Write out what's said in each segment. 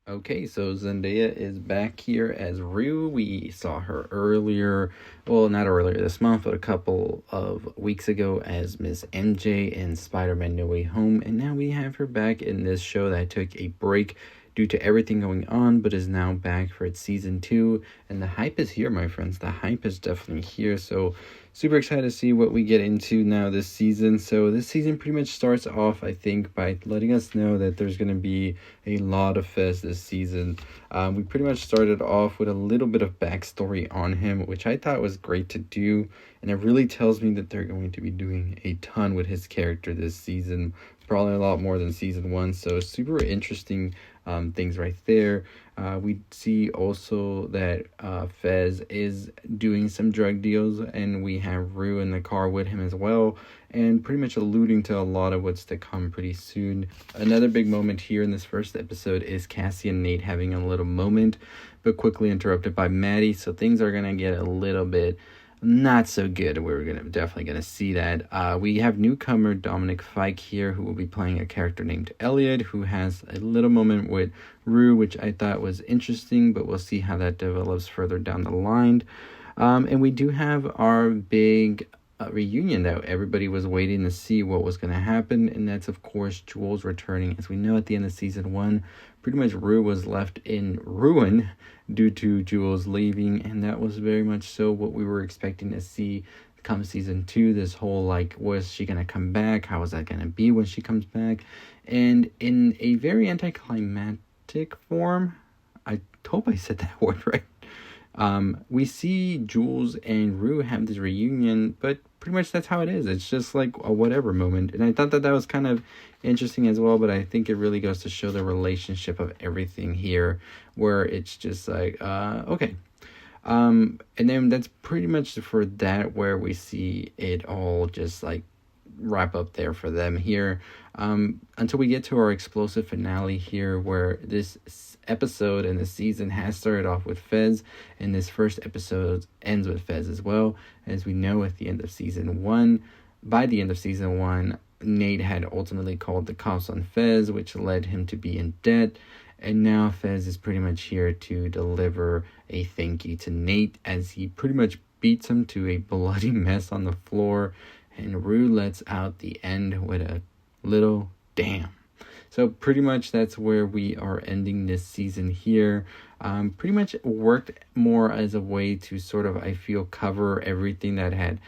Okay, so Zendaya is back here as Rue. We saw her earlier, well, not earlier this month, but a couple of weeks ago as Miss MJ in Spider-Man No Way Home. And now we have her back in this show that took a break due to everything going on, but is now back for its season two. And the hype is here, my friends. The hype is definitely here. So super excited to see what we get into now this season. So this season pretty much starts off, I think, by letting us know that there's going to be a lot of Fez this season. We pretty much started off with a little bit of backstory on him, which I thought was great to do. And it really tells me that they're going to be doing a ton with his character this season. Probably a lot more than season one. So super interesting things right there. We see also that Fez is doing some drug deals, and we have Rue in the car with him as well, and pretty much alluding to a lot of what's to come pretty soon. Another big moment here in this first episode is Cassie and Nate having a little moment, but quickly interrupted by Maddie, so things are going to get a little bit not so good. We're definitely gonna see that. We have newcomer Dominic Fike here, who will be playing a character named Elliot, who has a little moment with Rue, which I thought was interesting, but we'll see how that develops further down the line. And we do have our big reunion that everybody was waiting to see what was going to happen, and that's of course Jules returning. As we know, at the end of season one, pretty much Rue was left in ruin due to Jules leaving, and that was very much so what we were expecting to see come season two. This whole, like, was she going to come back? How is that going to be when she comes back? And in a very anticlimactic form, I hope I said that word right, we see Jules and Rue have this reunion, but pretty much that's how it is. It's just like a whatever moment. And I thought that was kind of interesting as well, but I think it really goes to show the relationship of everything here, where it's just like, okay. And then that's pretty much for that, where we see it all just like wrap up there for them here, until we get to our explosive finale here, where this episode and the season has started off with Fez, and this first episode ends with Fez as well. As we know, at the end of season one, by the end of season one, Nate had ultimately called the cops on Fez, which led him to be in debt. And now Fez is pretty much here to deliver a thank you to Nate, as he pretty much beats him to a bloody mess on the floor. And Rue lets out the end with a little damn. So pretty much that's where we are ending this season here. Pretty much worked more as a way to sort of, I feel, cover everything that had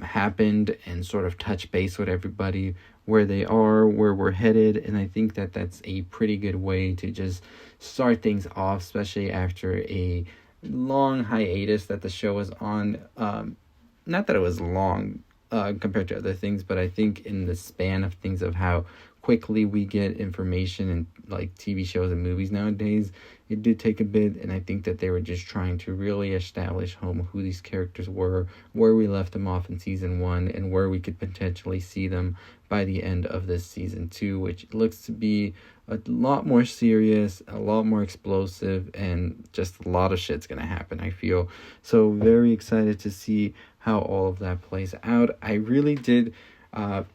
happened and sort of touch base with everybody, where they are, where we're headed. And I think that that's a pretty good way to just start things off, especially after a long hiatus that the show was on. Not that it was long compared to other things, but I think in the span of things of how quickly we get information in like TV shows and movies nowadays, it did take a bit. And I think that they were just trying to really establish home who these characters were, where we left them off in season one, and where we could potentially see them by the end of this season two, which looks to be a lot more serious, a lot more explosive, and just a lot of shit's gonna happen, I feel. So very excited to see how all of that plays out. I really did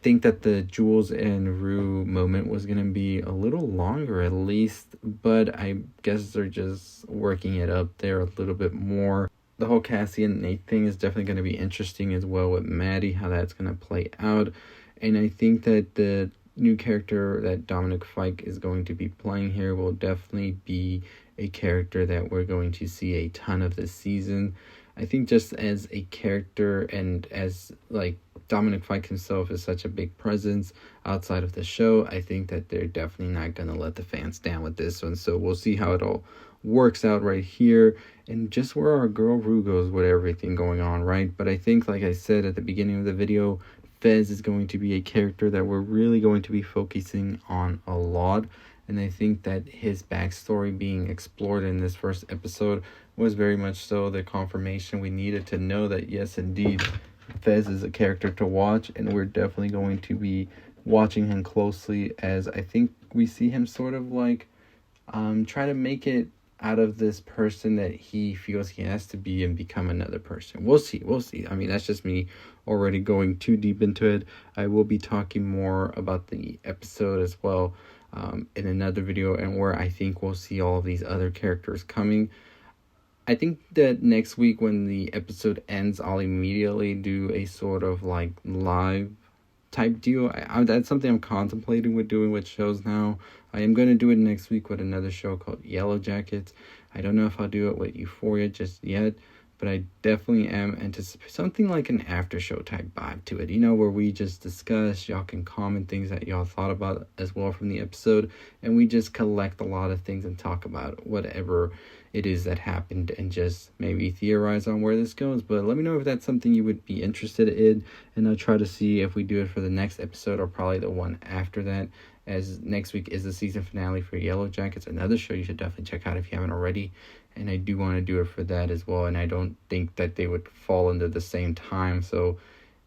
think that the Jules and Rue moment was going to be a little longer at least, but I guess they're just working it up there a little bit more. The whole Cassie and Nate thing is definitely going to be interesting as well with Maddie, how that's going to play out. And I think that the new character that Dominic Fike is going to be playing here will definitely be a character that we're going to see a ton of this season. I think just as a character, and as like Dominic Fike himself is such a big presence outside of the show, I think that they're definitely not going to let the fans down with this one. So we'll see how it all works out right here, and just where our girl Rue goes with everything going on, right? But I think, like I said at the beginning of the video, Fez is going to be a character that we're really going to be focusing on a lot. And I think that his backstory being explored in this first episode was very much so the confirmation we needed to know that, yes, indeed, Fez is a character to watch, and we're definitely going to be watching him closely, as I think we see him sort of like try to make it out of this person that he feels he has to be and become another person. We'll see. I mean, that's just me already going too deep into it. I will be talking more about the episode as well in another video, and where I think we'll see all of these other characters coming. I think that next week when the episode ends, I'll immediately do a sort of like live type deal. That's something I'm contemplating with doing with shows now. I am going to do it next week with another show called Yellow Jackets. I don't know if I'll do it with Euphoria just yet, but I definitely am anticipating something like an after show type vibe to it, where we just discuss, y'all can comment things that y'all thought about as well from the episode, and we just collect a lot of things and talk about whatever it is that happened and just maybe theorize on where this goes. But let me know if that's something you would be interested in, and I'll try to see if we do it for the next episode or probably the one after that, as next week is the season finale for Yellow Jackets, another show you should definitely check out if you haven't already. And I do want to do it for that as well, and I don't think that they would fall into the same time. So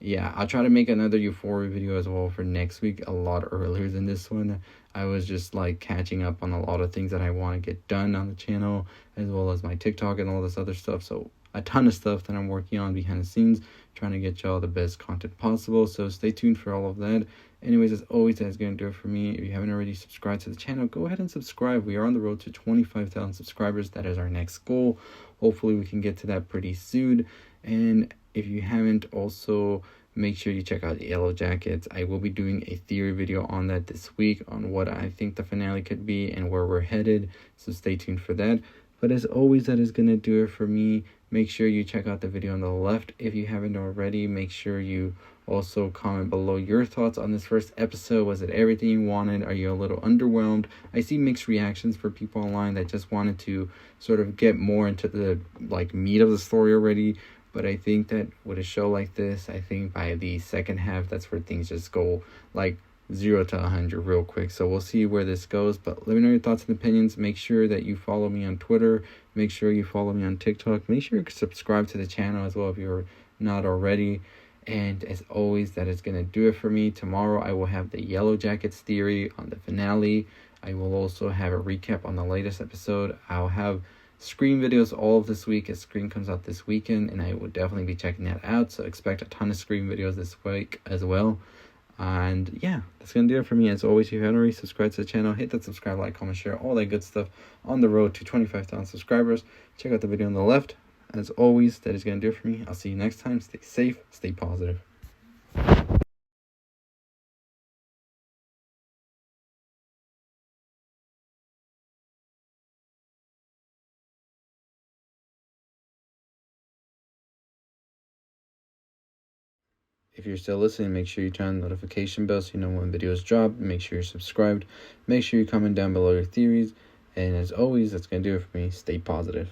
yeah, I'll try to make another Euphoria video as well for next week, a lot earlier than this one. I was just like catching up on a lot of things that I want to get done on the channel, as well as my TikTok and all this other stuff. So a ton of stuff that I'm working on behind the scenes, trying to get y'all the best content possible. So stay tuned for all of that. Anyways, as always, that's going to do it for me. If you haven't already subscribed to the channel, go ahead and subscribe. We are on the road to 25,000 subscribers. That is our next goal. Hopefully we can get to that pretty soon. And if you haven't, also make sure you check out Yellow Jackets. I will be doing a theory video on that this week, on what I think the finale could be and where we're headed. So stay tuned for that. But as always, that is going to do it for me. Make sure you check out the video on the left if you haven't already. Make sure you also comment below your thoughts on this first episode. Was it everything you wanted? Are you a little underwhelmed? I see mixed reactions for people online that just wanted to sort of get more into the meat of the story already. But I think that with a show like this, I think by the second half, that's where things just go like 0 to 100 real quick. So we'll see where this goes. But let me know your thoughts and opinions. Make sure that you follow me on Twitter. Make sure you follow me on TikTok. Make sure you subscribe to the channel as well if you're not already. And as always, that is going to do it for me. Tomorrow, I will have the Yellow Jackets theory on the finale. I will also have a recap on the latest episode. I'll have Scream videos all of this week as Scream comes out this weekend, and I will definitely be checking that out. So expect a ton of Scream videos this week as well. And yeah, that's going to do it for me. As always, if you haven't already subscribed to the channel, hit that subscribe, like, comment, share, all that good stuff on the road to 25,000 subscribers. Check out the video on the left. As always, that is going to do it for me. I'll see you next time. Stay safe, stay positive. If you're still listening, make sure you turn on the notification bell so you know when videos drop. Make sure you're subscribed. Make sure you comment down below your theories. And as always, that's going to do it for me. Stay positive.